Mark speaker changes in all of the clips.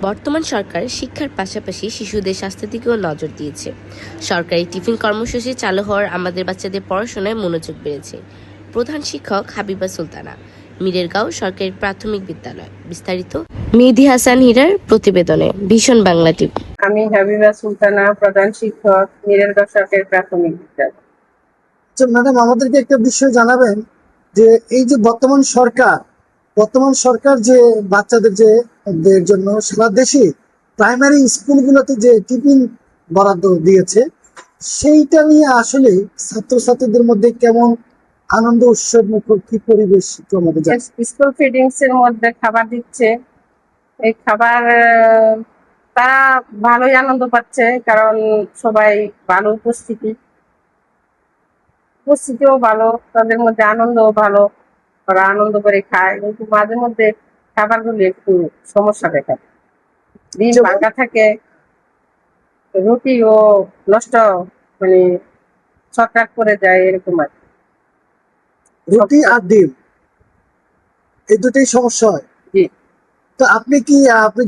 Speaker 1: বর্তমান সরকার শিক্ষার পাশাপাশি শিশুদের স্বাস্থ্যের দিকেও নজর দিয়েছে। সরকারি টিফিন কর্মসূচি চালু হওয়ার আমাদের বাচ্চাদের পড়াশোনায় মনোযোগ বেড়েছে। প্রধান শিক্ষক হাবিবা সুলতানা, মিরেরগাঁও সরকারি প্রাথমিক বিদ্যালয়। বিস্তারিত মেহেদী হাসান হীরার প্রতিবেদনে ভীষণ বাংলা টিভি।
Speaker 2: আমি হাবিবা সুলতানা, প্রধান শিক্ষক, মিরেরগাঁও সরকারি প্রাথমিক বিদ্যালয়।
Speaker 3: ম্যাডাম, আমাদেরকে একটা বিষয় জানাবেন যে এই যে বর্তমান সরকার যে বাচ্চাদের যে জন্য সারা দেশে প্রাইমারি স্কুলগুলোতে যে টিফিন বরাদ্দ দিয়েছে, সেইটা নিয়ে আসলে ছাত্রছাত্রীদের মধ্যে কেমন আনন্দ উৎসব মুখর কি পরিবেশ আমাদের
Speaker 2: স্কুল ফিডিংস এর মধ্যে খাবার দিচ্ছে। এই খাবার তারা ভালোই আনন্দ পাচ্ছে, কারণ সবাই ভালো উপস্থিতিও ভালো, তাদের মধ্যে আনন্দও ভালো, ওরা আনন্দ করে খায়। কিন্তু মাঝে মধ্যে খাবারগুলো একটু সমস্যা দেখায়, ডিম ভাঙা থাকে, রুটিও নষ্ট, মানে ছটরাট করে যায়, এরকম আর কি।
Speaker 3: রুটি আর ডিম এই দুটোই সমস্যা হয়।
Speaker 2: জি।
Speaker 3: তো আপনি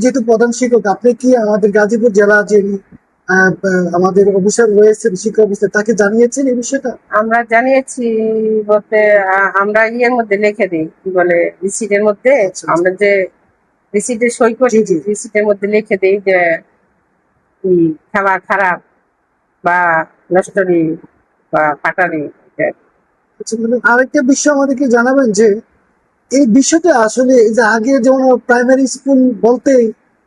Speaker 3: যেহেতু প্রধান শিক্ষক, আপনি কি আমাদের গাজীপুর জেলা যে আমাদের অফিসার রয়েছেন, শিক্ষা অফিসার, তাকে জানিয়েছেন এই বিষয়টা?
Speaker 2: আমরা জানিয়েছি বলতে আমরা ইয়ের মধ্যে লিখে দিই, কি বলে, রিসিটের মধ্যে। আমরা যে রিসিটে সই করি, রিসিটের মধ্যে লিখে দিই যে খাবার খারাপ বা নষ্টরি বা পাটারি।
Speaker 3: আরেকটা বিষয় আমাদেরকে জানাবেন যে এই বিষয়টা আসলে এই যে আগে যেমন প্রাইমারি স্কুল বলতে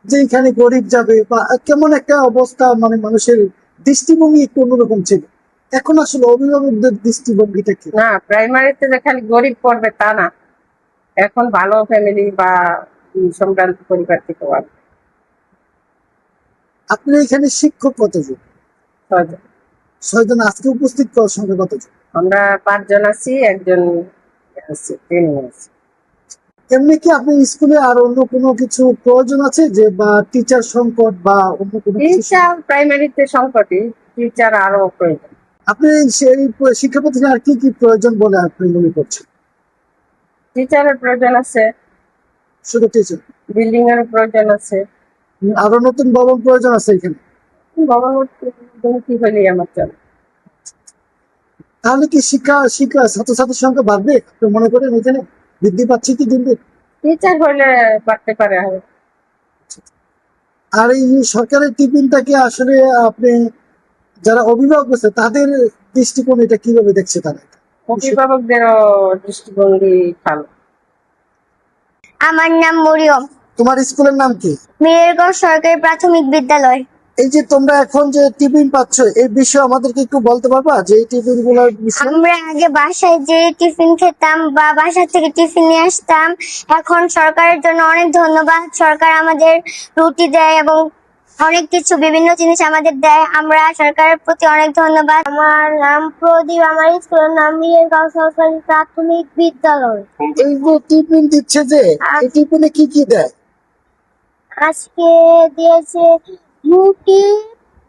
Speaker 3: যে এখানে গরিব যাবে বা কেমন একটা অবস্থা, মানে মানুষের দৃষ্টিভঙ্গি একটু অন্যরকম ছিল, এখন আসলে অভিভাবকদের দৃষ্টিভঙ্গিটা কি?
Speaker 2: না, প্রাইমারিতে যে খালি গরিব পড়বে তা না, এখন ভালো ফ্যামিলি বা সম্ভ্রান্ত পরিবার থেকে আসবে।
Speaker 3: আপনি এখানে শিক্ষক কতজন?
Speaker 2: 6 জন।
Speaker 3: 6 জন। আজকে উপস্থিত করার সঙ্গে কতজন?
Speaker 2: আমরা 5 জন আছি, একজন ট্রেনিং আছে।
Speaker 3: এমনি কি আপনি স্কুলে আর অন্য কোনো কিছু প্রয়োজন আছে, যে বা টিচার সংকট বা অন্য কোনো
Speaker 2: টিচার প্রাইমারিতে সংকটই, টিচার আরো প্রয়োজন।
Speaker 3: আপনি সেই শিক্ষা প্রতিষ্ঠানে আর কি কি প্রয়োজন বলে আপনি মনে করছেন?
Speaker 2: টিচারের প্রয়োজন আছে,
Speaker 3: শুধু টিচার?
Speaker 2: বিল্ডিং এর প্রয়োজন আছে,
Speaker 3: আরো নতুন ভবন প্রয়োজন আছে এখানে?
Speaker 2: ভবন কি হলেই আমার চলে।
Speaker 3: তাহলে কি শিক্ষা ছাত্রছাত্রীর সংখ্যা বাড়বে আপনি মনে করেন? এখানে বৃদ্ধি পাচ্ছে কি দিন দিন?
Speaker 2: টিচার হলে বাড়তে পারে।
Speaker 3: আর এই সরকারের টিফিনটাকে আসলে আপনি যারা অভিভাবক আছে তাদের দৃষ্টিকোণ এটা কিভাবে দেখছে তারা?
Speaker 2: অভিভাবকদেরও দৃষ্টিভঙ্গি ভালো।
Speaker 4: আমার নাম মরিয়ম।
Speaker 3: তোমার স্কুলের নাম কি?
Speaker 4: মেহেরগাঁও সরকারি প্রাথমিক বিদ্যালয়।
Speaker 3: এই যে তোমরা এখন যে টিফিন পাচ্ছ, এই বিষয়ে আমাদেরকে একটু বলতে পারবা যে এই টিফিন গুলোর বিষয়ে?
Speaker 4: আমরা আগে বাসায় যে টিফিন খেতাম বা বাসা থেকে টিফিন নিয়ে আসতাম, এখন সরকারের জন্য অনেক ধন্যবাদ। সরকার আমাদের রুটি দেয় এবং অনেক কিছু বিভিন্ন জিনিস আমাদের দেয়, আমরা সরকারের প্রতি অনেক ধন্যবাদ। আমার নাম প্রদীপ, আমার স্কুলের নাম মেহেরগাঁও সরকারি প্রাথমিক বিদ্যালয়।
Speaker 3: এই যে টিফিন দিচ্ছে, যে এই টিফিনে কি কি দেয়?
Speaker 4: আজকে দিয়েছে রুটি,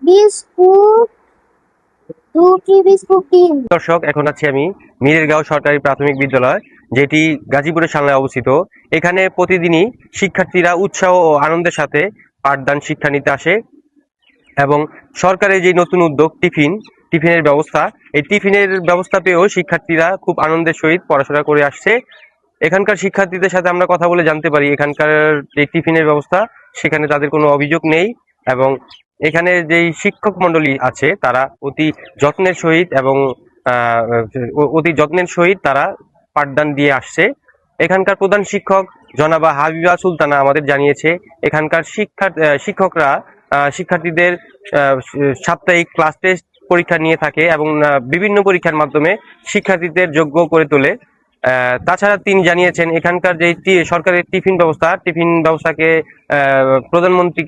Speaker 4: বিস্কুট, ডিম।
Speaker 5: দর্শক, এখন আছি আমি মিরেরগাঁও সরকারি প্রাথমিক বিদ্যালয়, যেটি গাজীপুরের সামনে অবস্থিত। এখানে প্রতিদিনই শিক্ষার্থীরা উৎসাহ ও আনন্দের সাথে পাঠদান শিক্ষা নিতে আসে এবং সরকারের যে নতুন উদ্যোগ টিফিনের ব্যবস্থা, এই টিফিনের ব্যবস্থা পেয়েও শিক্ষার্থীরা খুব আনন্দের সহিত পড়াশোনা করে আসছে। এখানকার শিক্ষার্থীদের সাথে আমরা কথা বলে জানতে পারি এখানকার যে টিফিনের ব্যবস্থা, সেখানে তাদের কোনো অভিযোগ নেই এবং এখানে যেই শিক্ষক মন্ডলী আছে তারা অতি যত্নের সহিত তারা পাঠদান দিয়ে আসছে। এখানকার প্রধান শিক্ষক জনাবা হাবিবা সুলতানা আমাদের জানিয়েছে এখানকার শিক্ষকরা শিক্ষার্থীদের সাপ্তাহিক ক্লাস টেস্ট পরীক্ষা নিয়ে থাকে এবং বিভিন্ন পরীক্ষার মাধ্যমে শিক্ষার্থীদের যোগ্য করে তোলে। তাছাড়া তিনি জানিয়েছেন এখানকার যে সরকারের টিফিন ব্যবস্থাকে প্রধানমন্ত্রী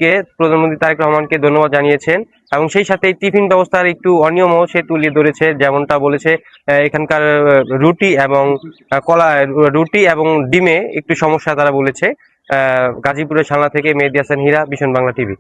Speaker 5: তারেক রহমানকে ধন্যবাদ জানিয়েছেন এবং সেই সাথে টিফিন ব্যবস্থার একটু অনিয়মও সে তুলে ধরেছে। যেমনটা বলেছে এখানকার রুটি এবং ডিমে একটু সমস্যা তারা বলেছে। গাজীপুরের সালনা থেকে মেহেদী হাসান হীরা, ভীষণ বাংলা টিভি।